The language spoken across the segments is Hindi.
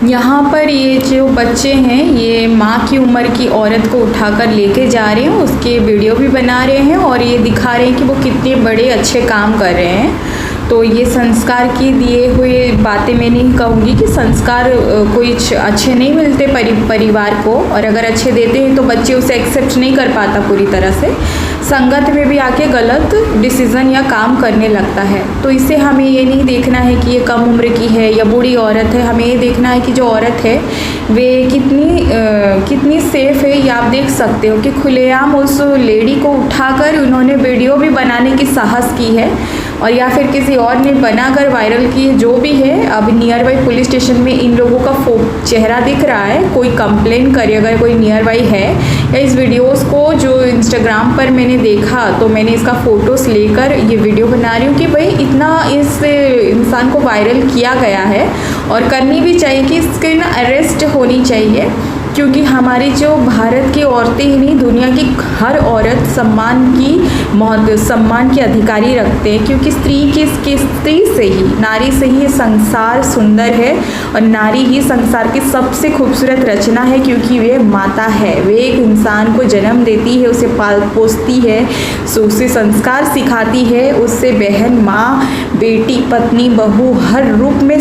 यहाँ पर ये जो बच्चे हैं ये माँ की उम्र की औरत को उठाकर लेके जा रहे हैं, उसके वीडियो भी बना रहे हैं और ये दिखा रहे हैं कि वो कितने बड़े अच्छे काम कर रहे हैं। तो ये संस्कार की दिए हुए बातें मैं नहीं कहूँगी कि संस्कार कोई अच्छे नहीं मिलते परिवार को, और अगर अच्छे देते हैं तो बच्चे उसे एक्सेप्ट नहीं कर पाता पूरी तरह से, संगत में भी आके गलत डिसीज़न या काम करने लगता है। तो इसे हमें ये नहीं देखना है कि ये कम उम्र की है या बूढ़ी औरत है, हमें ये देखना है कि जो औरत है वे कितनी सेफ़ है। ये आप देख सकते हो कि खुलेआम उस लेडी को उठाकर उन्होंने वीडियो भी बनाने की साहस की है, और या फिर किसी और ने बनाकर वायरल की है, जो भी है। अब नियर बाई पुलिस स्टेशन में इन लोगों का चेहरा दिख रहा है, कोई कंप्लेन करे अगर कोई नियर बाई है, या इस वीडियोस को जो इंस्टाग्राम पर मैंने देखा तो मैंने इसका फ़ोटोज़ लेकर ये वीडियो बना रही हूँ कि भाई इतना इस इंसान को वायरल किया गया है और करनी भी चाहिए कि इसके ना अरेस्ट होनी चाहिए, क्योंकि हमारी जो भारत की औरतें ही नहीं दुनिया की हर औरत सम्मान की अधिकारी रखते हैं, क्योंकि स्त्री से ही, नारी से ही संसार सुंदर है, और नारी ही संसार की सबसे खूबसूरत रचना है, क्योंकि वे माता है। वे एक इंसान को जन्म देती है, उसे पाल पोसती है, उसे संस्कार सिखाती है, उससे बहन, माँ, बेटी, पत्नी, बहू हर रूप में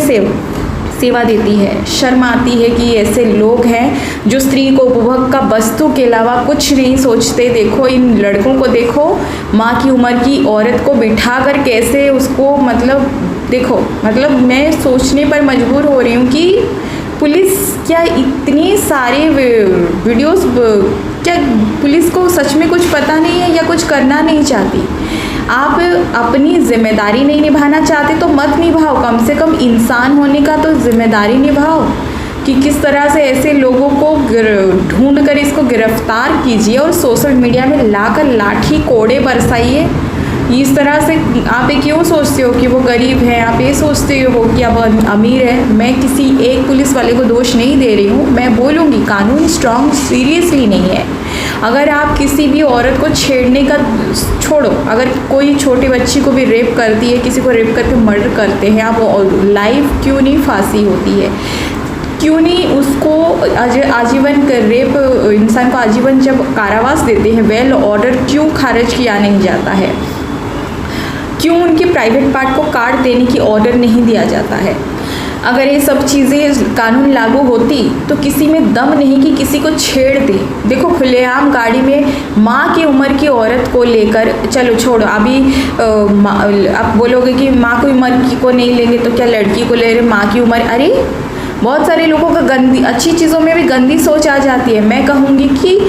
सेवा देती है। शर्म आती है कि ऐसे लोग हैं जो स्त्री को उपभोग का वस्तु के अलावा कुछ नहीं सोचते। देखो इन लड़कों को, देखो माँ की उम्र की औरत को बिठाकर कैसे उसको, देखो मैं सोचने पर मजबूर हो रही हूँ कि पुलिस क्या इतनी सारे वीडियोस, क्या पुलिस को सच में कुछ पता नहीं है या कुछ करना नहीं चाहती? आप अपनी जिम्मेदारी नहीं निभाना चाहते तो मत निभाओ, कम से कम इंसान होने का तो जिम्मेदारी निभाओ कि किस तरह से ऐसे लोगों को ढूंढ कर इसको गिरफ्तार कीजिए और सोशल मीडिया में लाकर लाठी कोड़े बरसाइए। इस तरह से आप ये क्यों सोचते हो कि वो गरीब है, आप ये सोचते हो कि अब अमीर है? मैं किसी एक पुलिस वाले को दोष नहीं दे रही हूँ, मैं बोलूँगी कानून स्ट्रॉन्ग सीरियसली नहीं है। अगर आप किसी भी औरत को छेड़ने का छोड़ो, अगर कोई छोटी बच्ची को भी रेप करती है, किसी को रेप करके मर्डर करते हैं, आप लाइफ क्यों नहीं फांसी होती है? क्यों नहीं उसको आजीवन रेप इंसान को आजीवन जब कारावास देते हैं, वेल ऑर्डर क्यों खारिज किया नहीं जाता है? क्यों उनके प्राइवेट पार्ट को काट देने की ऑर्डर नहीं दिया जाता है? अगर ये सब चीज़ें कानून लागू होती तो किसी में दम नहीं कि किसी को छेड़ दे। देखो खुलेआम गाड़ी में माँ की उम्र की औरत को लेकर, चलो छोड़ो अभी आप बोलोगे कि माँ की उम्र की को नहीं लेंगे तो क्या लड़की को ले रहे माँ की उम्र? अरे बहुत सारे लोगों का अच्छी चीज़ों में भी गंदी सोच आ जाती है। मैं कहूँगी कि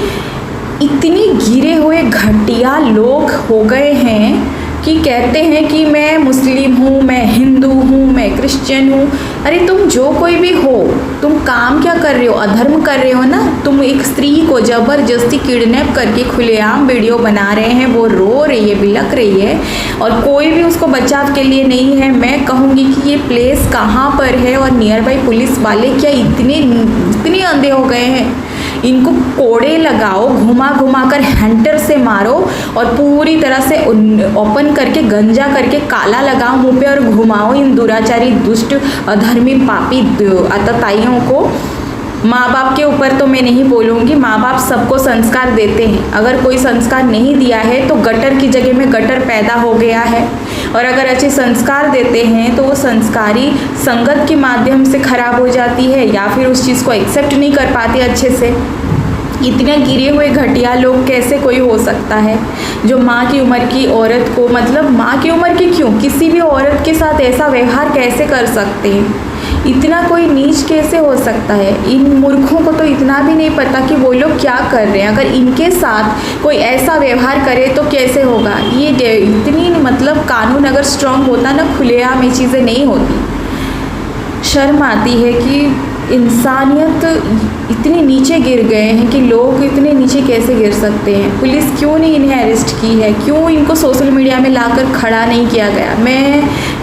इतनी गिरे हुए घटिया लोग हो गए हैं कि कहते हैं कि मैं मुस्लिम हूँ, मैं हिंदू हूँ, मैं क्रिश्चियन हूँ। अरे तुम जो कोई भी हो, तुम काम क्या कर रहे हो? अधर्म कर रहे हो ना। तुम एक स्त्री को ज़बरदस्ती किडनैप करके खुलेआम वीडियो बना रहे हैं, वो रो रही है, बिलक रही है, और कोई भी उसको बचाव के लिए नहीं है। मैं कहूँगी कि ये प्लेस कहाँ पर है, और नियर बाई पुलिस वाले क्या इतने अंधे हो गए हैं? इनको कोड़े लगाओ, घुमा कर हंटर से मारो, और पूरी तरह से ओपन करके गंजा करके काला लगाओ मुंह पे और घुमाओ इन दुराचारी, दुष्ट, अधर्मी, पापी आतताइयों को। माँ बाप के ऊपर तो मैं नहीं बोलूँगी, माँ बाप सबको संस्कार देते हैं। अगर कोई संस्कार नहीं दिया है तो गटर की जगह में गटर पैदा हो गया है, और अगर अच्छे संस्कार देते हैं तो वो संस्कारी संगत के माध्यम से खराब हो जाती है, या फिर उस चीज़ को एक्सेप्ट नहीं कर पाते अच्छे से। इतने गिरे हुए घटिया लोग कैसे कोई हो सकता है जो माँ की उम्र की औरत को, माँ की उम्र की क्यों, किसी भी औरत के साथ ऐसा व्यवहार कैसे कर सकते हैं? इतना कोई नीच कैसे हो सकता है? इन मूर्खों को तो इतना भी नहीं पता कि वो लोग क्या कर रहे हैं। अगर इनके साथ कोई ऐसा व्यवहार करे तो कैसे होगा? ये इतनी कानून अगर स्ट्रांग होता ना, खुलेआम ये चीज़ें नहीं होती। शर्म आती है कि इंसानियत इतनी नीचे गिर गए हैं कि लोग इतने नीचे कैसे गिर सकते हैं? पुलिस क्यों नहीं इन्हें अरेस्ट की है? क्यों इनको सोशल मीडिया में लाकर खड़ा नहीं किया गया?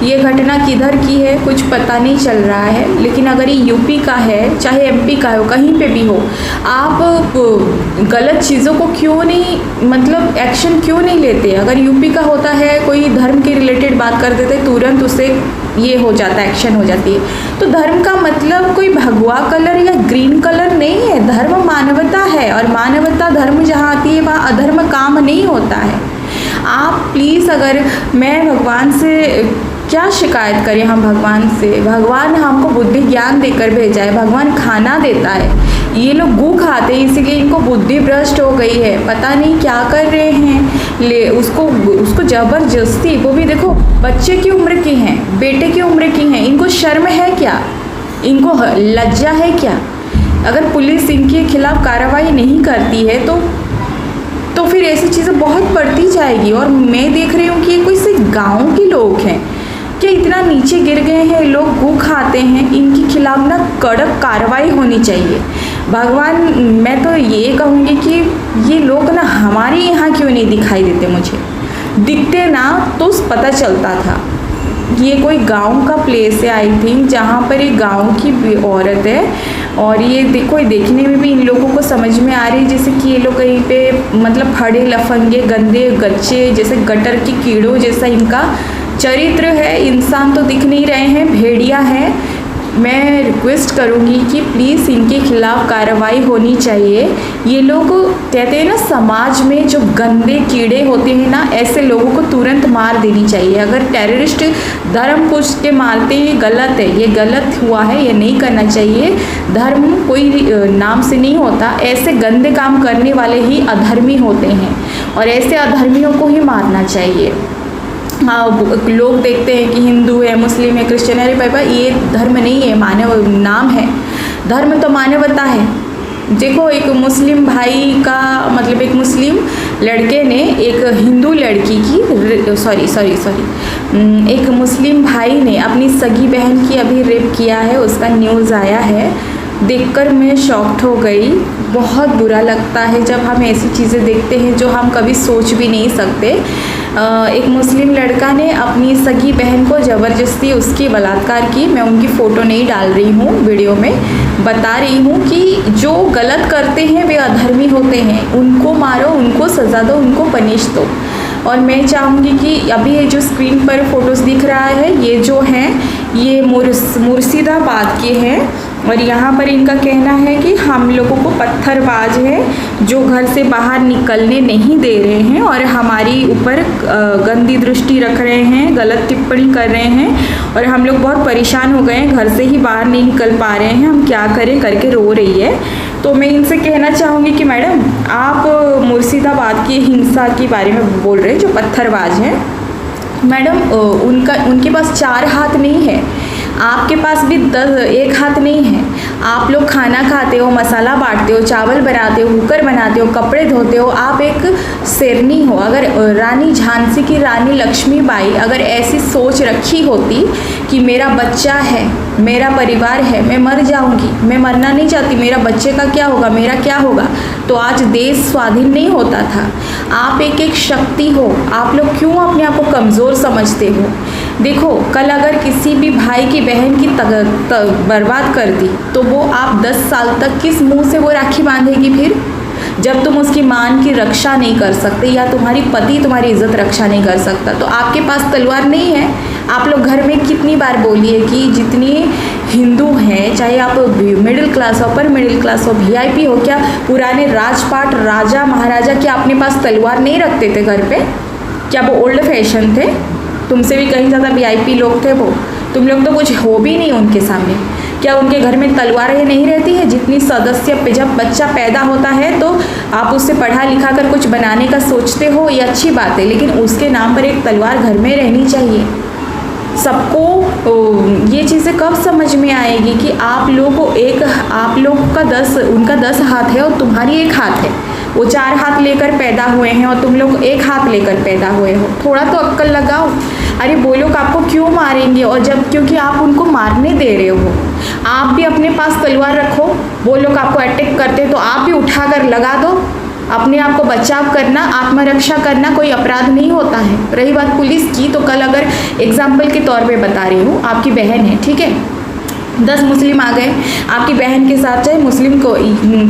ये घटना किधर की है कुछ पता नहीं चल रहा है, लेकिन अगर ये यूपी का है, चाहे एमपी का हो, कहीं पे भी हो, आप गलत चीज़ों को क्यों नहीं एक्शन क्यों नहीं लेते? अगर यूपी का होता है, कोई धर्म के रिलेटेड बात कर देते, तुरंत उससे ये हो जाता है, एक्शन हो जाती है। तो तो धर्म का मतलब कोई भगवा कलर या ग्रीन कलर नहीं है। धर्म मानवता है, और मानवता धर्म जहाँ आती है वहाँ अधर्म काम नहीं होता है। आप प्लीज़, अगर मैं भगवान से क्या शिकायत करें हम भगवान से? भगवान हमको बुद्धि ज्ञान देकर भेजा है, भगवान खाना देता है। ये लोग गू खाते हैं इसीलिए इनको बुद्धि भ्रष्ट हो गई है, पता नहीं क्या कर रहे हैं। ले उसको ज़बरदस्ती, वो भी देखो बच्चे की उम्र की हैं, बेटे की उम्र की हैं, इनको शर्म है क्या? इनको लज्जा है क्या? अगर पुलिस इनके खिलाफ कार्रवाई नहीं करती है तो फिर ऐसी चीज़ें बहुत बढ़ती जाएगी। और मैं देख रही हूँ कि ये कोई से गाँव के लोग हैं क्या, इतना नीचे गिर गए हैं, लोग गू खाते हैं, इनके खिलाफ ना कड़क कार्रवाई होनी चाहिए। भगवान, मैं तो ये कहूँगी कि ये लोग ना हमारे यहाँ क्यों नहीं दिखाई देते? मुझे दिखते ना तो पता चलता था। ये कोई गांव का प्लेस है आई थिंक, जहाँ पर एक गांव की औरत है, और ये देखो देखने में भी इन लोगों को समझ में आ रही है जैसे कि ये लोग कहीं पे मतलब फड़े लफंगे गंदे गच्चे जैसे गटर की कीड़ों जैसा इनका चरित्र है। इंसान तो दिख नहीं रहे हैं, भेड़िया है। मैं रिक्वेस्ट करूँगी कि प्लीज़ इनके खिलाफ़ कार्रवाई होनी चाहिए। ये लोग कहते हैं ना, समाज में जो गंदे कीड़े होते हैं ना, ऐसे लोगों को तुरंत मार देनी चाहिए। अगर टेररिस्ट धर्म पूछ के मारते हैं, ये गलत है, ये गलत हुआ है, ये नहीं करना चाहिए। धर्म कोई नाम से नहीं होता, ऐसे गंदे काम करने वाले ही अधर्मी होते हैं, और ऐसे अधर्मियों को ही मारना चाहिए। हाँ, लोग देखते हैं कि हिंदू है, मुस्लिम है, क्रिश्चियन है। अरे बाबा, ये धर्म नहीं है, मानव नाम है। धर्म तो मानवता है। देखो, एक मुस्लिम भाई का मतलब एक मुस्लिम लड़के ने एक हिंदू लड़की की एक मुस्लिम भाई ने अपनी सगी बहन की अभी रेप किया है, उसका न्यूज़ आया है। देखकर मैं शॉक्ड हो गई। बहुत बुरा लगता है जब हम ऐसी चीज़ें देखते हैं जो हम कभी सोच भी नहीं सकते। एक मुस्लिम लड़का ने अपनी सगी बहन को ज़बरदस्ती उसकी बलात्कार की। मैं उनकी फ़ोटो नहीं डाल रही हूँ वीडियो में, बता रही हूँ कि जो गलत करते हैं वे अधर्मी होते हैं। उनको मारो, उनको सज़ा दो, उनको पनिश दो। और मैं चाहूँगी कि अभी ये जो स्क्रीन पर फ़ोटोज़ दिख रहा है, ये जो हैं ये मुर्शिदाबाद के हैं, और यहाँ पर इनका कहना है कि हम लोगों को पत्थरबाज है जो घर से बाहर निकलने नहीं दे रहे हैं और हमारी ऊपर गंदी दृष्टि रख रहे हैं, गलत टिप्पणी कर रहे हैं, और हम लोग बहुत परेशान हो गए हैं, घर से ही बाहर नहीं निकल पा रहे हैं, हम क्या करें करके रो रही है। तो मैं इनसे कहना चाहूँगी कि मैडम, आप मुर्शिदाबाद की हिंसा के बारे में बोल रहे हैं जो पत्थरबाज हैं। मैडम, उनके पास 4 हाथ नहीं है, आपके पास भी 1 हाथ नहीं है। आप लोग खाना खाते हो, मसाला बांटते हो, चावल बनाते हो, कुकर बनाते हो, कपड़े धोते हो। आप एक शेरनी हो। अगर रानी झांसी की रानी लक्ष्मीबाई अगर ऐसी सोच रखी होती कि मेरा बच्चा है, मेरा परिवार है, मैं मर जाऊंगी, मैं मरना नहीं चाहती, मेरा बच्चे का क्या होगा, मेरा क्या होगा, तो आज देश स्वाधीन नहीं होता था। आप एक शक्ति हो, आप लोग क्यों अपने आप को कमज़ोर समझते हो? देखो, कल अगर किसी भी भाई की बहन की बर्बाद कर दी तो वो आप 10 साल तक किस मुंह से वो राखी बांधेगी फिर? जब तुम उसकी मान की रक्षा नहीं कर सकते या तुम्हारी पति तुम्हारी इज्जत रक्षा नहीं कर सकता, तो आपके पास तलवार नहीं है। आप लोग घर में कितनी बार बोलिए कि जितनी हिंदू हैं, चाहे आप मिडिल क्लास हो, अपर मिडिल क्लास हो, VIP हो, क्या पुराने राजपाट राजा महाराजा क्या अपने पास तलवार नहीं रखते थे घर पे? क्या वो ओल्ड फैशन थे? तुमसे भी कहीं ज़्यादा VIP लोग थे वो। तुम लोग तो कुछ हो भी नहीं उनके सामने। क्या उनके घर में तलवारें नहीं रहती है? जितनी सदस्य पे जब बच्चा पैदा होता है तो आप उससे पढ़ा लिखा कर कुछ बनाने का सोचते हो, ये अच्छी बात है, लेकिन उसके नाम पर एक तलवार घर में रहनी चाहिए। सबको ये चीज़ें कब समझ में आएगी कि आप लोग का 10 उनका 10 हाथ है और तुम्हारी 1 हाथ है। वो 4 हाथ लेकर पैदा हुए हैं और तुम लोग 1 हाथ लेकर पैदा हुए हो। थोड़ा तो अक्ल लगाओ। अरे वो लोग आपको क्यों मारेंगे? और जब क्योंकि आप उनको मारने दे रहे हो, आप भी अपने पास तलवार रखो। वो लोग आपको अटैक करते तो आप भी उठाकर लगा दो। अपने आप को बचाव करना, आत्मरक्षा करना कोई अपराध नहीं होता है। रही बात पुलिस की, तो कल अगर एग्जाम्पल के तौर पे बता रही हूँ, आपकी बहन है, ठीक है, 10 मुस्लिम आ गए आपकी बहन के साथ, चाहे मुस्लिम को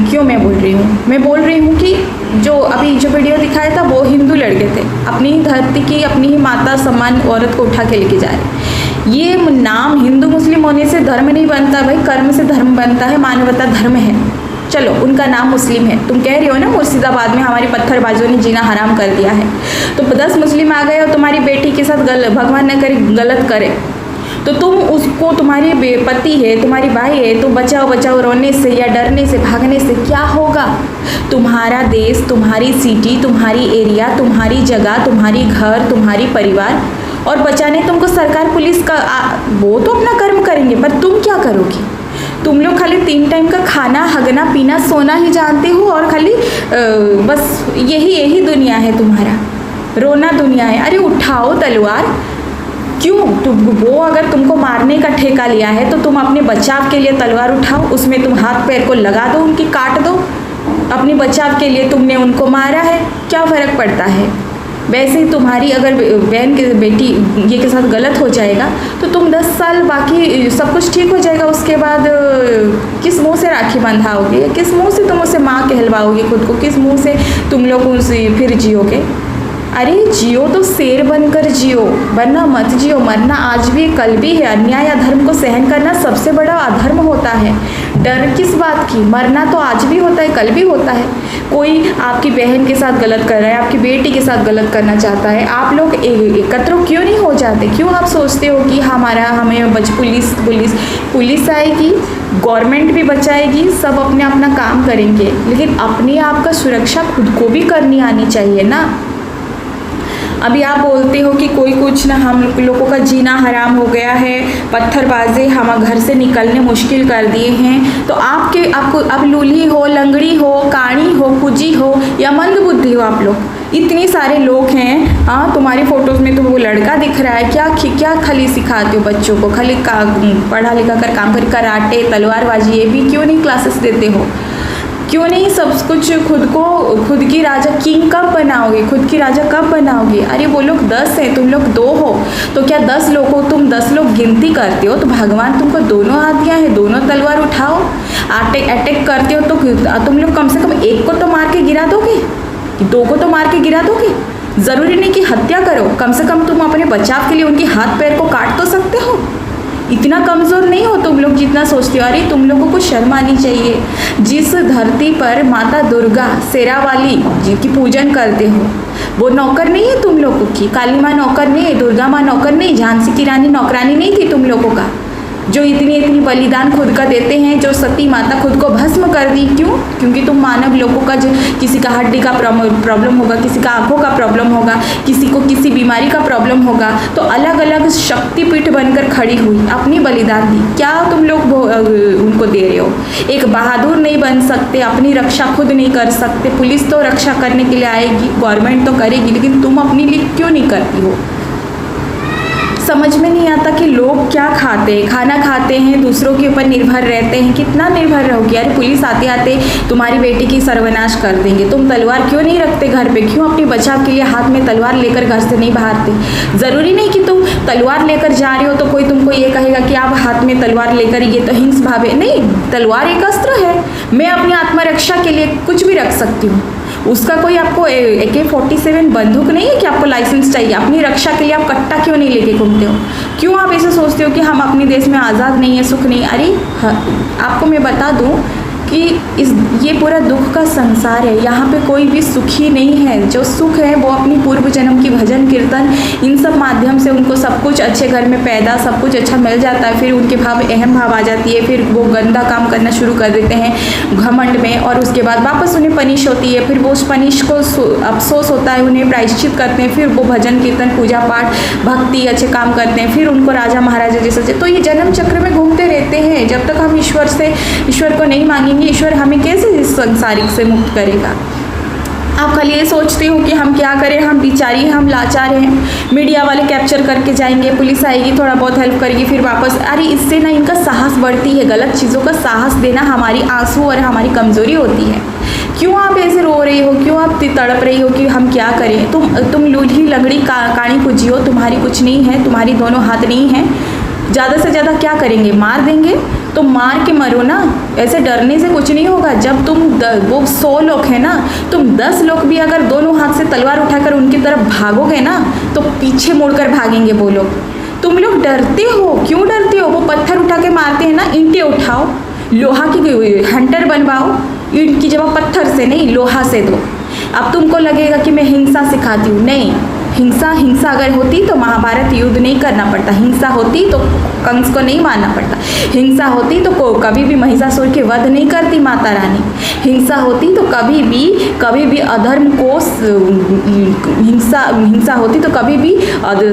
क्यों मैं बोल रही हूँ कि जो अभी जो वीडियो दिखाया था वो हिंदू लड़के थे, अपनी ही धरती की, अपनी ही माता समान औरत को उठा के लेके जा रहे। ये नाम हिंदू मुस्लिम होने से धर्म नहीं बनता भाई, कर्म से धर्म बनता है, मानवता धर्म है। चलो उनका नाम मुस्लिम है, तुम कह रही हो ना मुर्शिदाबाद में हमारी पत्थरबाजों ने जीना हराम कर दिया है, तो 10 मुस्लिम आ गए और तुम्हारी बेटी के साथ भगवान न करे गलत करे, तो तुम उसको, तुम्हारी पति है, तुम्हारी भाई है, तो बचाओ बचाओ रोने से या डरने से भागने से क्या होगा? तुम्हारा देश, तुम्हारी सिटी, तुम्हारी एरिया, तुम्हारी जगह, तुम्हारी घर, तुम्हारी परिवार, और बचाने तुमको सरकार पुलिस का वो तो अपना कर्म करेंगे, पर तुम क्या करोगी? तुम लोग खाली 3 टाइम का खाना, हगना, पीना, सोना ही जानते हो, और खाली बस यही दुनिया है तुम्हारा, रोना दुनिया है। अरे उठाओ तलवार, क्यों? वो अगर तुमको मारने का ठेका लिया है तो तुम अपने बचाव के लिए तलवार उठाओ, उसमें तुम हाथ पैर को लगा दो, उनकी काट दो, अपने बचाव के लिए तुमने उनको मारा है, क्या फ़र्क पड़ता है? वैसे ही तुम्हारी अगर बहन की बेटी ये के साथ गलत हो जाएगा तो तुम 10 साल बाकी सब कुछ ठीक हो जाएगा, उसके बाद किस मुंह से राखी बंधाओगे, किस मुंह से तुम उसे माँ कहलवाओगे खुद को, किस मुंह से तुम लोग उसे फिर जियोगे? अरे जियो तो शेर बनकर जियो, वरना मत जियो। मरना आज भी कल भी है, अन्याय या धर्म को सहन करना सबसे बड़ा अधर्म होता है। डर किस बात की? मरना तो आज भी होता है, कल भी होता है। कोई आपकी बहन के साथ गलत कर रहा है, आपकी बेटी के साथ गलत करना चाहता है, आप लोग एकत्र क्यों नहीं हो जाते? क्यों आप सोचते हो कि हमें पुलिस आएगी, गवर्नमेंट भी बचाएगी, सब अपने अपना काम करेंगे, लेकिन अपने आप का सुरक्षा खुद को भी करनी आनी चाहिए ना। अभी आप बोलते हो कि कोई कुछ ना, हम लोगों का जीना हराम हो गया है, पत्थरबाजी हम घर से निकलने मुश्किल कर दिए हैं, तो आपको अब लूली हो, लंगड़ी हो, काणी हो, कुजी हो या मंदबुद्धि हो, आप लोग इतने सारे लोग हैं। हाँ, तुम्हारी फोटोज़ में तो वो लड़का दिख रहा है, क्या खाली सिखाते हो बच्चों को? खाली पढ़ा लिखा कर काम कर, कराटे, तलवारबाजी, ये भी क्यों नहीं क्लासेस देते हो? क्यों नहीं सब कुछ खुद की राजा किंग कब बनाओगे, खुद की राजा कब बनाओगे? अरे वो लोग 10 हैं, तुम लोग 2 हो, तो क्या 10 लोग हो, तुम 10 लोग गिनती करते हो, तो भगवान तुमको दोनों हाथ दिया है, दोनों तलवार उठाओ, अटैक करते हो तो तुम लोग कम से कम 1 को तो मार के गिरा दोगे, 2 को तो मार के गिरा दोगे। ज़रूरी नहीं कि हत्या करो, कम से कम तुम अपने बचाव के लिए उनके हाथ पैर को काट तो सकते हो। इतना कमज़ोर नहीं हो तुम लोग जितना सोचते हो। अरे तुम लोगों को शर्म आनी चाहिए। जिस धरती पर माता दुर्गा शेरावाली जिनकी पूजन करते हो, वो नौकर नहीं है तुम लोगों की? काली माँ नौकर नहीं है, दुर्गा माँ नौकर नहीं, झांसी की रानी नौकरानी नहीं थी तुम लोगों का? जो इतनी बलिदान खुद का देते हैं, जो सती माता खुद को भस्म कर दी, क्यों? क्योंकि तुम मानव लोगों का, जो किसी का हड्डी का प्रॉब्लम होगा, किसी का आंखों का प्रॉब्लम होगा, किसी को किसी बीमारी का प्रॉब्लम होगा, तो अलग अलग शक्तिपीठ बनकर खड़ी हुई, अपनी बलिदान दी। क्या तुम लोग उनको दे रहे हो? एक बहादुर नहीं बन सकते, अपनी रक्षा खुद नहीं कर सकते? पुलिस तो रक्षा करने के लिए आएगी, गवर्नमेंट तो करेगी, लेकिन तुम अपने लिए क्यों नहीं करती हो? समझ में नहीं आता कि लोग क्या खाते हैं, खाना खाते हैं, दूसरों के ऊपर निर्भर रहते हैं। कितना निर्भर रहोगे? अरे पुलिस आते आते तुम्हारी बेटी की सर्वनाश कर देंगे, तुम तलवार क्यों नहीं रखते घर पे? क्यों अपने बचाव के लिए हाथ में तलवार लेकर घर से नहीं बाहरते? ज़रूरी नहीं कि तुम तलवार लेकर जा रहे हो तो कोई तुमको ये कहेगा कि आप हाथ में तलवार लेकर, ये तो हिंस भाव है। नहीं, तलवार एक अस्त्र है। मैं अपनी आत्मरक्षा के लिए कुछ भी रख सकती हूँ। उसका कोई आपको AK-47 बंदूक नहीं है कि आपको लाइसेंस चाहिए? अपनी रक्षा के लिए आप कट्टा क्यों नहीं लेके घूमते हो? क्यों आप ऐसे सोचते हो कि हम अपने देश में आज़ाद नहीं है, सुख नहीं? अरे आपको मैं बता दूं कि ये पूरा दुख का संसार है, यहाँ पे कोई भी सुखी नहीं है। जो सुख है वो अपनी पूर्व जन्म की भजन कीर्तन, इन सब माध्यम से उनको सब कुछ अच्छे घर में पैदा, सब कुछ अच्छा मिल जाता है, फिर उनके अहम भाव आ जाती है, फिर वो गंदा काम करना शुरू कर देते हैं घमंड में, और उसके बाद वापस उन्हें पनिश होती है, फिर वो उस पनिश को अफसोस होता है, उन्हें प्रायश्चित करते हैं, फिर वो भजन कीर्तन, पूजा पाठ, भक्ति, अच्छे काम करते हैं, फिर उनको राजा महाराजा जैसे। तो ये जन्म चक्र में घूमते रहते हैं। जब तक हम ईश्वर को नहीं मांगेंगे, ईश्वर हमें कैसे इस संसारिक से मुक्त करेगा? आप खाली ये सोचते हो कि हम क्या करें, हम बिचारी, हम लाचार हैं, मीडिया वाले कैप्चर करके जाएंगे, पुलिस आएगी, थोड़ा बहुत हेल्प करेगी, फिर वापस। अरे इससे ना इनका साहस बढ़ती है। गलत चीज़ों का साहस देना हमारी आंसू और हमारी कमज़ोरी होती है। क्यों आप ऐसे रो रही हो? क्यों आप तड़प रही हो कि हम क्या करें? तुम लूली लंगड़ी काणी कुजी हो, तुम्हारी कुछ नहीं है, तुम्हारी दोनों हाथ नहीं हैं। ज़्यादा से ज़्यादा क्या करेंगे? मार देंगे। तो मार के मरो ना, ऐसे डरने से कुछ नहीं होगा। जब तुम वो 100 लोग हैं ना, तुम 10 लोग भी अगर दोनों हाथ से तलवार उठाकर उनकी तरफ भागोगे ना, तो पीछे मुड़कर भागेंगे वो लोग। तुम लोग डरते हो, क्यों डरते हो? वो पत्थर उठा के मारते हैं ना, ईंटें उठाओ, लोहा की हंटर बनवाओ, ईंट की जगह पत्थर से नहीं लोहा से दो। अब तुमको लगेगा कि मैं हिंसा सिखाती हूँ, नहीं। हिंसा अगर होती तो महाभारत युद्ध नहीं करना पड़ता, हिंसा होती तो कंस को नहीं मारना पड़ता, हिंसा होती तो कभी भी महिषासुर के वध नहीं करती माता रानी, हिंसा होती तो कभी भी अधर्म को हिंसा होती तो कभी भी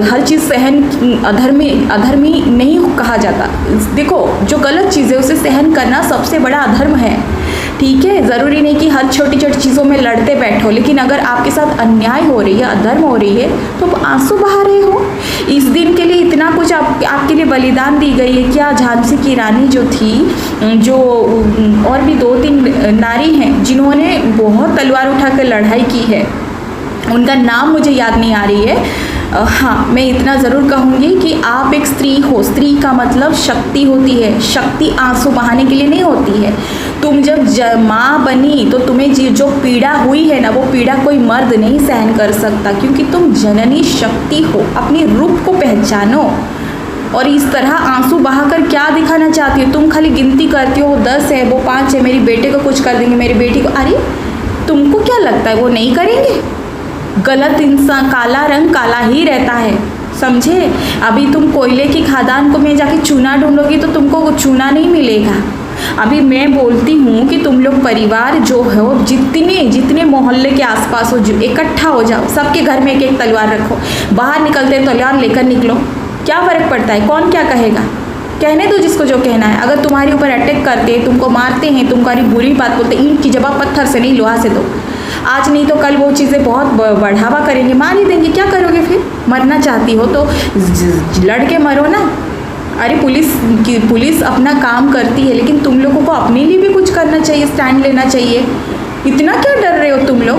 हर चीज़ सहन अधर्मी नहीं कहा जाता। देखो, जो गलत चीज़ है उसे सहन करना सबसे बड़ा अधर्म है, ठीक है। ज़रूरी नहीं कि हर छोटी छोटी चीज़ों में लड़ते बैठो, लेकिन अगर आपके साथ अन्याय हो रही है, अधर्म हो रही है, तो आप आंसू बहा रहे हो। इस दिन के लिए इतना कुछ आपके लिए बलिदान दी गई है। क्या झांसी की रानी जो थी, जो और भी 2-3 नारी हैं जिन्होंने बहुत तलवार उठाकर लड़ाई की है, उनका नाम मुझे याद नहीं आ रही है। हाँ, मैं इतना ज़रूर कहूँगी कि आप एक स्त्री हो। स्त्री का मतलब शक्ति होती है। शक्ति आंसू बहाने के लिए नहीं होती है। तुम जब माँ बनी तो तुम्हें जो पीड़ा हुई है ना, वो पीड़ा कोई मर्द नहीं सहन कर सकता, क्योंकि तुम जननी शक्ति हो। अपने रूप को पहचानो। और इस तरह आंसू बहाकर क्या दिखाना चाहती हो? तुम खाली गिनती करती हो, 10 है, वो 5 है, मेरी बेटे को कुछ कर देंगे, मेरी बेटी को। अरे तुमको क्या लगता है वो नहीं करेंगे? गलत इंसान, काला रंग काला ही रहता है, समझे? अभी तुम कोयले की खदान को में जाके चूना ढूंढोगी तो तुमको चूना नहीं मिलेगा। अभी मैं बोलती हूँ कि तुम लोग परिवार जो हो, जितने मोहल्ले के आसपास हो, इकट्ठा हो जाओ, सबके घर में एक तलवार रखो, बाहर निकलते तलवार लेकर निकलो। क्या फ़र्क पड़ता है? कौन क्या कहेगा? कहने दो जिसको जो कहना है। अगर तुम्हारे ऊपर अटैक करते, तुमको मारते हैं, तुम्हारी बुरी बात बोलते, ईंट की जगह पत्थर से नहीं लोहा से दो। आज नहीं तो कल वो चीज़ें बहुत बढ़ावा करेंगे, मार ही देंगे। क्या करोगे फिर? मरना चाहती हो तो लड़ के मरो ना। अरे पुलिस अपना काम करती है, लेकिन तुम लोगों को अपने लिए भी कुछ करना चाहिए, स्टैंड लेना चाहिए। इतना क्या डर रहे हो तुम लोग?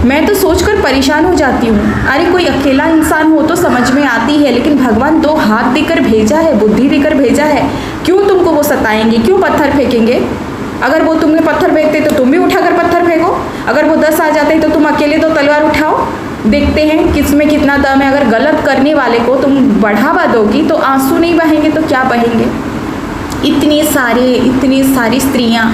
मैं तो सोचकर परेशान हो जाती हूँ। अरे कोई अकेला इंसान हो तो समझ में आती है, लेकिन भगवान 2 हाथ देकर भेजा है, बुद्धि देकर भेजा है, क्यों तुमको वो सताएंगे? क्यों पत्थर फेंकेंगे? अगर वो तुम्हें पत्थर फेंकते तो तुम भी उठाकर पत्थर फेंको। अगर वो 10 आ जाते तो तुम अकेले तो तलवार उठाओ। देखते हैं किसमें कितना दम है। अगर गलत करने वाले को तुम बढ़ावा दोगी तो आंसू नहीं बहेंगे तो क्या बहेंगे? इतनी सारी स्त्रियां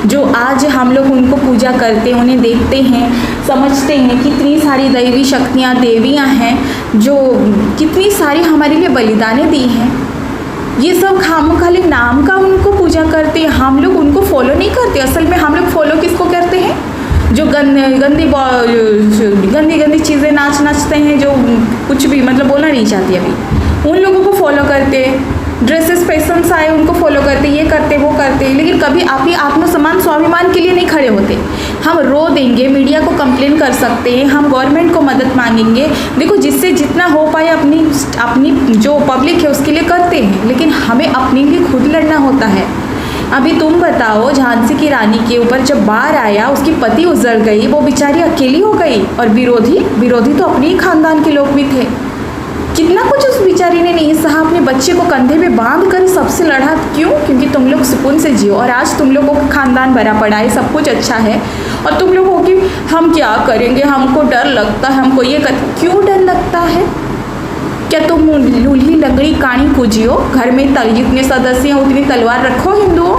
जो आज हम लोग उनको पूजा करते हैं, उन्हें देखते हैं, समझते हैं कितनी सारी दैवी शक्तियां, देवियां हैं जो कितनी सारी हमारे लिए बलिदानें दी हैं। ये सब खाली नाम का उनको पूजा करते हैं, हम लोग उनको फॉलो नहीं करते। असल में हम लोग फॉलो किसको करते हैं? जो गंदी चीज़ें नाचते हैं, जो कुछ भी मतलब बोलना नहीं चाहती अभी, उन लोगों को फॉलो करते हैं। ड्रेसेस फैशंस आए उनको फॉलो करते, ये करते वो करते, लेकिन कभी आप ही आत्मसम्मान स्वाभिमान के लिए नहीं खड़े होते। हम रो देंगे, मीडिया को कंप्लेन कर सकते हैं, हम गवर्नमेंट को मदद मांगेंगे। देखो, जिससे जितना हो पाए अपनी जो पब्लिक है उसके लिए करते हैं, लेकिन हमें अपने लिए खुद लड़ना होता है। अभी तुम बताओ, झांसी की रानी के ऊपर जब बाढ़ आया, उसकी पति उजड़ गई, वो बेचारी अकेली हो गई, और विरोधी तो अपने ही खानदान के लोग भी थे। कितना कुछ उस बेचारी ने नहीं सहा, अपने बच्चे को कंधे पे बांध कर सबसे लड़ा। क्यों? क्योंकि तुम लोग सुकून से जियो, और आज तुम लोगों का खानदान भरा पड़ा है, सब कुछ अच्छा है, और तुम लोगों की हम क्या करेंगे, हमको डर लगता है, हमको ये क्यों डर लगता है? क्या तुम लूल्ही लंगड़ी काणी पूजियो? घर में जितने सदस्य हैं उतनी तलवार रखो हिंदुओं।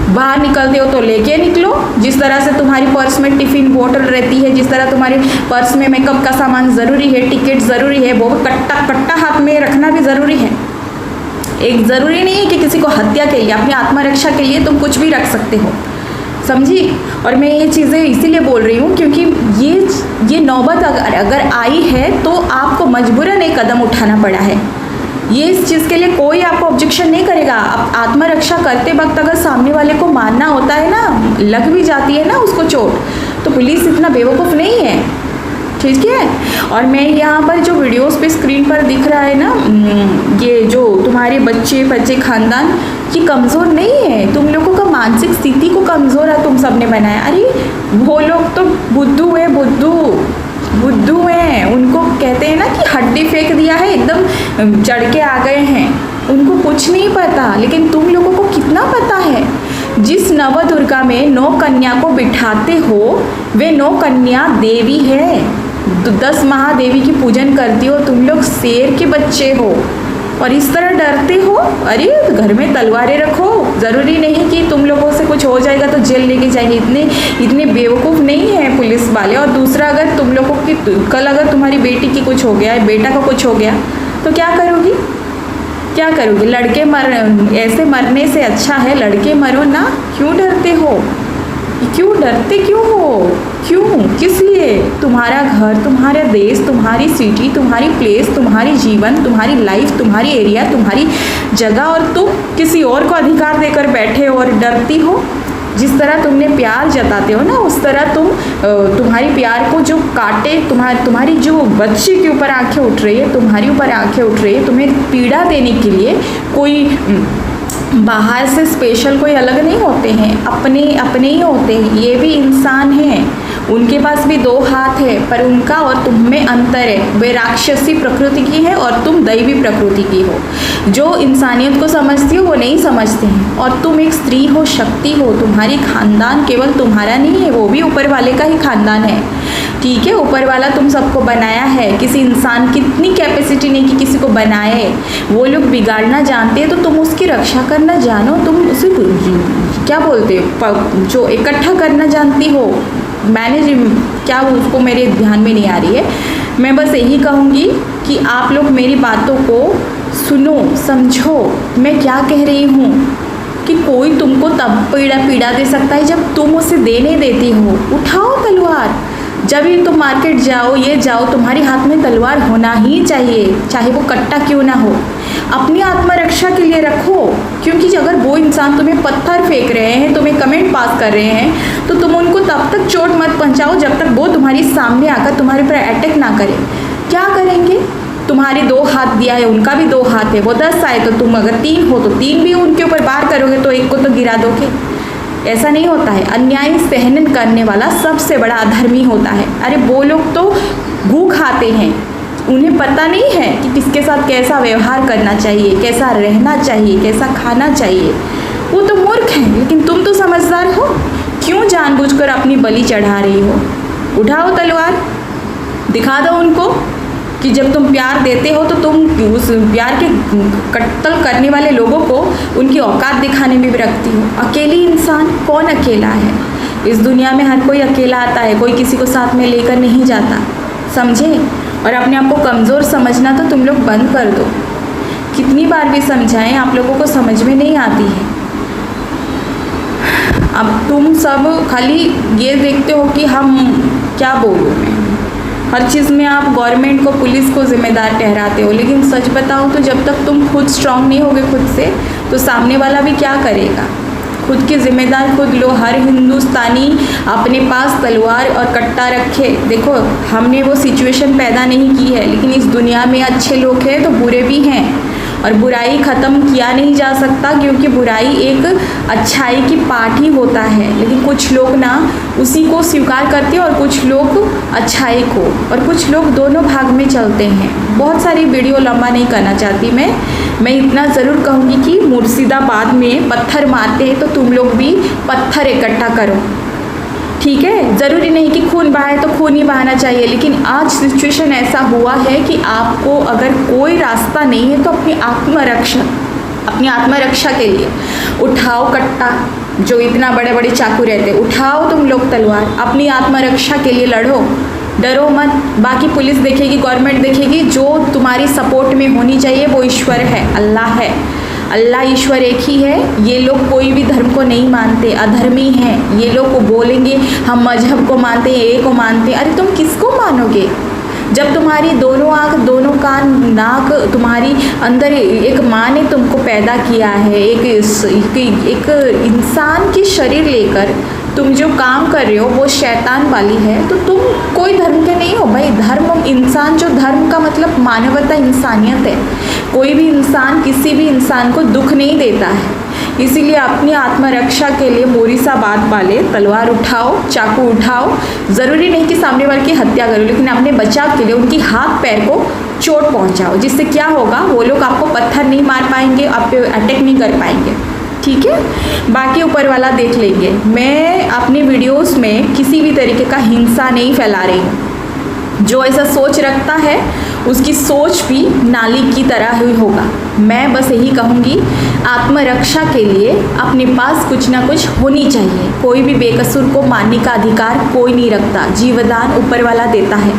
बाहर निकलते हो तो लेके निकलो। जिस तरह से तुम्हारी पर्स में टिफ़िन बोतल रहती है, जिस तरह तुम्हारे पर्स में मेकअप का सामान ज़रूरी है, टिकट ज़रूरी है, वो कट्टा हाथ में रखना भी ज़रूरी है। एक ज़रूरी नहीं है कि किसी को हत्या के लिए, अपनी आत्मरक्षा के लिए तुम कुछ भी रख सकते हो, समझी? और मैं ये चीज़ें इसीलिए बोल रही हूँ क्योंकि ये नौबत अगर आई है तो आपको मजबूरन एक कदम उठाना पड़ा है। ये इस चीज़ के लिए कोई आपको ऑब्जेक्शन नहीं करेगा। आप आत्मरक्षा करते वक्त अगर सामने वाले को मारना होता है ना, लग भी जाती है ना उसको चोट, तो पुलिस इतना बेवकूफ़ नहीं है, ठीक है? और मैं यहाँ पर जो वीडियोस पे स्क्रीन पर दिख रहा है ना, ये जो तुम्हारे बच्चे खानदान, ये कमज़ोर नहीं है। तुम लोगों का मानसिक स्थिति को कमज़ोर है तुम सब ने बनाया। अरे वो लोग तो बुद्धू हैं, उनको कहते हैं ना कि हड्डी फेंक दिया है, एकदम चढ़ के आ गए हैं, उनको कुछ नहीं पता। लेकिन तुम लोगों को कितना पता है? जिस नवदुर्गा में 9 कन्या को बिठाते हो, वे 9 कन्या देवी है। 10 महादेवी की पूजन करती हो, तुम लोग शेर के बच्चे हो और इस तरह डरते हो। अरे घर में तलवारें रखो, ज़रूरी नहीं कि तुम लोगों से कुछ हो जाएगा तो जेल लेके जाएंगे, इतने बेवकूफ़ नहीं है पुलिस वाले। और दूसरा, अगर तुम लोगों की कल अगर तुम्हारी बेटी की कुछ हो गया, बेटा का कुछ हो गया तो क्या करोगी, क्या करोगी? लड़के ऐसे मरने से अच्छा है लड़के मरो ना। क्यों डरते हो, क्यों डरते क्यों हो, क्यों, किस लिए? तुम्हारा घर, तुम्हारा देश, तुम्हारी सिटी, तुम्हारी प्लेस, तुम्हारी जीवन, तुम्हारी लाइफ, तुम्हारी एरिया, तुम्हारी जगह, और तुम किसी और को अधिकार देकर बैठे हो और डरती हो। जिस तरह तुमने प्यार जताते हो ना, उस तरह तुम्हारी प्यार को जो काटे, तुम्हारी जो बच्चे के ऊपर आंखें उठ रही है, तुम्हारी ऊपर आंखें उठ रही है, तुम्हें पीड़ा देने के लिए कोई बाहर से स्पेशल कोई अलग नहीं होते हैं, अपने ही होते हैं। ये भी इंसान हैं, उनके पास भी 2 हाथ है, पर उनका और तुम में अंतर है। वे राक्षसी प्रकृति की है और तुम दैवी प्रकृति की हो। जो इंसानियत को समझती हो वो नहीं समझते हैं। और तुम एक स्त्री हो, शक्ति हो, तुम्हारी खानदान केवल तुम्हारा नहीं है, वो भी ऊपर वाले का ही खानदान है। ठीक है, ऊपर वाला तुम सबको बनाया है। किसी इंसान की इतनी कैपेसिटी नहीं कि किसी को बनाए। वो लोग बिगाड़ना जानते हैं तो तुम उसकी रक्षा करना जानो, तुम उसे क्या बोलते हो, जो इकट्ठा करना जानती हो, मैनेज, क्या उसको मेरे ध्यान में नहीं आ रही है। मैं बस यही कहूँगी कि आप लोग मेरी बातों को सुनो, समझो मैं क्या कह रही हूँ। कि कोई तुमको तब पीड़ा दे सकता है जब तुम उसे देने देती हो। उठाओ तलवार, जब भी तुम मार्केट जाओ, ये जाओ, तुम्हारे हाथ में तलवार होना ही चाहिए, चाहे वो कट्टा क्यों ना हो। अपनी आत्मरक्षा के लिए रखो, क्योंकि अगर वो इंसान तुम्हें पत्थर फेंक रहे हैं, तुम्हें कमेंट पास कर रहे हैं, तो तुम उनको तब तक चोट मत पहुंचाओ जब तक वो तुम्हारी सामने आकर तुम्हारे पर अटैक ना करें। क्या करेंगे? तुम्हारे 2 हाथ दिया है, उनका भी 2 हाथ है, वो 10 आए तो तुम अगर 3 हो तो 3 भी उनके ऊपर वार करोगे तो एक को तो गिरा दोगे। ऐसा नहीं होता है। अन्याय सहन करने वाला सबसे बड़ा अधर्मी होता है। अरे वो लोग तो घू खाते हैं, उन्हें पता नहीं है कि किसके साथ कैसा व्यवहार करना चाहिए, कैसा रहना चाहिए, कैसा खाना चाहिए। वो तो मूर्ख हैं, लेकिन तुम तो समझदार हो। क्यों जानबूझकर अपनी बलि चढ़ा रही हो? उठाओ तलवार, दिखा दो उनको कि जब तुम प्यार देते हो तो तुम उस प्यार के कत्ल करने वाले लोगों को उनकी औकात दिखाने में भी रखती हो। अकेली इंसान, कौन अकेला है? इस दुनिया में हर कोई अकेला आता है, कोई किसी को साथ में लेकर नहीं जाता, समझे? और अपने आप को कमज़ोर समझना तो तुम लोग बंद कर दो। कितनी बार भी समझाएं, आप लोगों को समझ में नहीं आती है। अब तुम सब खाली ये देखते हो कि हम क्या बोलूँ मैं, हर चीज़ में आप गवर्नमेंट को, पुलिस को जिम्मेदार ठहराते हो। लेकिन सच बताऊं तो जब तक तुम खुद स्ट्रांग नहीं होगे खुद से, तो सामने वाला भी क्या करेगा? खुद की जिम्मेदार खुद लो। हर हिंदुस्तानी अपने पास तलवार और कट्टा रखे। देखो, हमने वो सिचुएशन पैदा नहीं की है, लेकिन इस दुनिया में अच्छे लोग हैं तो बुरे भी हैं, और बुराई ख़त्म किया नहीं जा सकता, क्योंकि बुराई एक अच्छाई की पार्ट ही होता है। लेकिन कुछ लोग ना उसी को स्वीकार करते हैं और कुछ लोग अच्छाई को, और कुछ लोग दोनों भाग में चलते हैं। बहुत सारी वीडियो लंबा नहीं करना चाहती मैं इतना ज़रूर कहूँगी कि मुर्शिदाबाद में पत्थर मारते हैं तो तुम लोग भी पत्थर इकट्ठा करो, ठीक है? ज़रूरी नहीं कि खून बहाए तो खून ही बहाना चाहिए, लेकिन आज सिचुएशन ऐसा हुआ है कि आपको अगर कोई रास्ता नहीं है तो अपनी आत्मरक्षा के लिए उठाओ कट्टा, जो इतना बड़े बड़े चाकू रहते हैं, उठाओ तुम लोग तलवार, अपनी आत्मरक्षा के लिए लड़ो, डरो मत। बाकी पुलिस देखेगी, गवर्नमेंट देखेगी, जो तुम्हारी सपोर्ट में होनी चाहिए वो ईश्वर है, अल्लाह है। अल्लाह ईश्वर एक ही है। ये लोग कोई भी धर्म को नहीं मानते, अधर्मी हैं। ये लोग को बोलेंगे हम मजहब को मानते हैं, ए को मानते हैं। अरे तुम किसको मानोगे जब तुम्हारी दोनों आँख, दोनों कान, नाक, तुम्हारी अंदर एक माँ ने तुमको पैदा किया है, एक इंसान की शरीर लेकर तुम जो काम कर रहे हो वो शैतान वाली है, तो तुम कोई धर्म के नहीं हो भाई। धर्म, इंसान, जो धर्म का मतलब मानवता, इंसानियत है। कोई भी इंसान किसी भी इंसान को दुख नहीं देता है। इसीलिए अपनी आत्मरक्षा के लिए मुर्शिदाबाद वाले तलवार उठाओ, चाकू उठाओ। ज़रूरी नहीं कि सामने वाले की हत्या करो, लेकिन अपने बचाव के लिए उनकी हाथ पैर को चोट पहुंचाओ, जिससे क्या होगा, वो लोग आपको पत्थर नहीं मार पाएंगे, आप पे अटैक नहीं कर पाएंगे, ठीक है? बाकी ऊपर वाला देख लेंगे। मैं अपने वीडियोस में किसी भी तरीके का हिंसा नहीं फैला रही हूँ। जो ऐसा सोच रखता है उसकी सोच भी नाली की तरह ही होगा। मैं बस यही कहूँगी, आत्मरक्षा के लिए अपने पास कुछ ना कुछ होनी चाहिए। कोई भी बेकसूर को मारने का अधिकार कोई नहीं रखता, जीवदान ऊपर वाला देता है,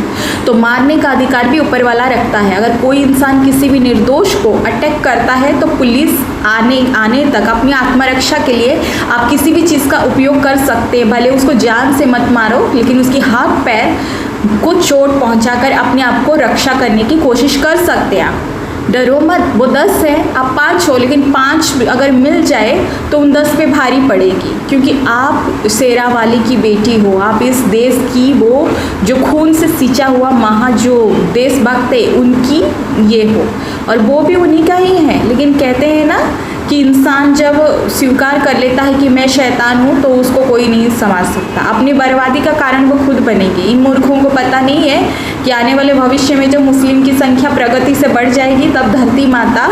तो मारने का अधिकार भी ऊपर वाला रखता है। अगर कोई इंसान किसी भी निर्दोष को अटैक करता है तो पुलिस आने तक अपनी आत्मरक्षा के लिए आप किसी भी चीज़ का उपयोग कर सकते हैं। भले उसको जान से मत मारो, लेकिन उसकी हाथ पैर को चोट पहुंचाकर अपने आप को रक्षा करने की कोशिश कर सकते हैं आप। डरो मत, वो 10 है, आप 5 हो, लेकिन 5 अगर मिल जाए तो उन 10 पे भारी पड़ेगी, क्योंकि आप शेरावाली की बेटी हो। आप इस देश की वो जो खून से सींचा हुआ जो देशभक्त है उनकी ये हो, और वो भी उन्हीं का ही है। लेकिन कहते हैं ना कि इंसान जब स्वीकार कर लेता है कि मैं शैतान हूँ तो उसको कोई नहीं संभाल सकता। अपनी बर्बादी का कारण वो खुद बनेगी। इन मूर्खों को पता नहीं है कि आने वाले भविष्य में जब मुस्लिम की संख्या प्रगति से बढ़ जाएगी तब धरती माता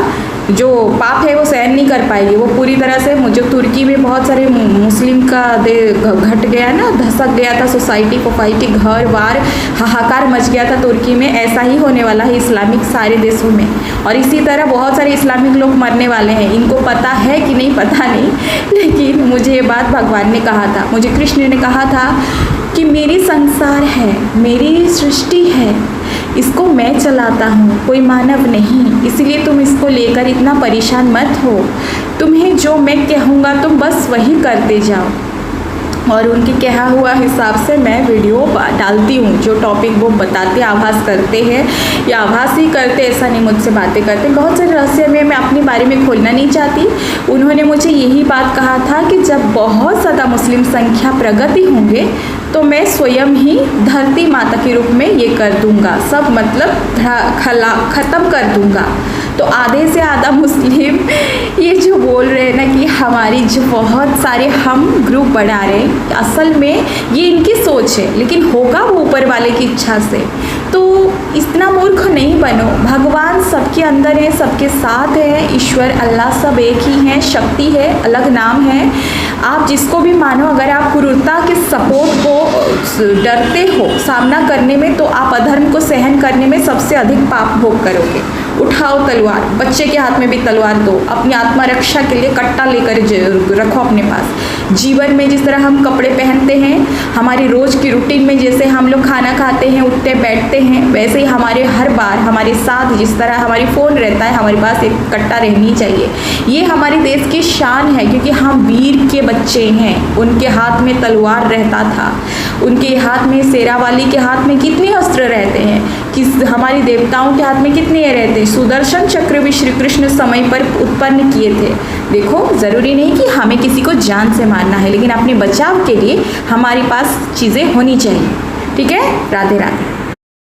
जो पाप है वो सहन नहीं कर पाएगी। वो पूरी तरह से, जो तुर्की में बहुत सारे मुस्लिम का घट गया ना, धसक गया था सोसाइटी फोसाइटी, घर बार हाहाकार मच गया था तुर्की में, ऐसा ही होने वाला है इस्लामिक सारे देशों में। और इसी तरह बहुत सारे इस्लामिक लोग मरने वाले हैं। इनको पता है कि नहीं पता नहीं, लेकिन मुझे ये बात भगवान ने कहा था, मुझे कृष्ण ने कहा था कि मेरी संसार है, मेरी सृष्टि है, इसको मैं चलाता हूँ, कोई मानव नहीं। इसलिए तुम इसको लेकर इतना परेशान मत हो। तुम्हें जो मैं कहूँगा तुम बस वही करते जाओ। और उनके कहा हुआ हिसाब से मैं वीडियो डालती हूँ। जो टॉपिक वो बताते आभास करते हैं या आभास ही करते, ऐसा नहीं मुझसे बातें करते। बहुत सारे रहस्य में मैं अपने बारे में खोलना नहीं चाहती। उन्होंने मुझे यही बात कहा था कि जब बहुत ज़्यादा मुस्लिम संख्या प्रगति होंगे तो मैं स्वयं ही धरती माता के रूप में ये कर दूंगा, सब मतलब ख़त्म कर दूंगा। तो आधे से आधा मुस्लिम ये जो बोल रहे हैं ना कि हमारी जो बहुत सारे हम ग्रुप बढ़ा रहे हैं, असल में ये इनकी सोच है, लेकिन होगा वो ऊपर वाले की इच्छा से। तो इतना मूर्ख नहीं बनो। भगवान सबके अंदर है, सबके साथ है। ईश्वर अल्लाह सब एक ही हैं, शक्ति है, अलग नाम है। आप जिसको भी मानो, अगर आप क्रूरता के सपोर्ट को डरते हो सामना करने में, तो आप अधर्म को सहन करने में सबसे अधिक पाप भोग करोगे। उठाओ तलवार, बच्चे के हाथ में भी तलवार दो। अपनी आत्मरक्षा के लिए कट्टा लेकर रखो अपने पास। जीवन में जिस तरह हम कपड़े पहनते हैं, हमारी रोज़ की रूटीन में जैसे हम लोग खाना खाते हैं, उठते बैठते हैं, वैसे ही हमारे हर बार हमारे साथ जिस तरह हमारी फ़ोन रहता है, हमारे पास एक कट्टा रहनी चाहिए। ये हमारे देश की शान है, क्योंकि हम वीर के बच्चे हैं। उनके हाथ में तलवार रहता था, उनके हाथ में, शेरावाली के हाथ में कितने अस्त्र रहते हैं, किस हमारी देवताओं के हाथ में कितने रहते हैं। सुदर्शन चक्र भी श्री कृष्ण समय पर उत्पन्न किए थे। देखो, ज़रूरी नहीं कि हमें किसी को जान से मारना है, लेकिन अपने बचाव के लिए हमारे पास चीज़ें होनी चाहिए। ठीक है, राधे राधे।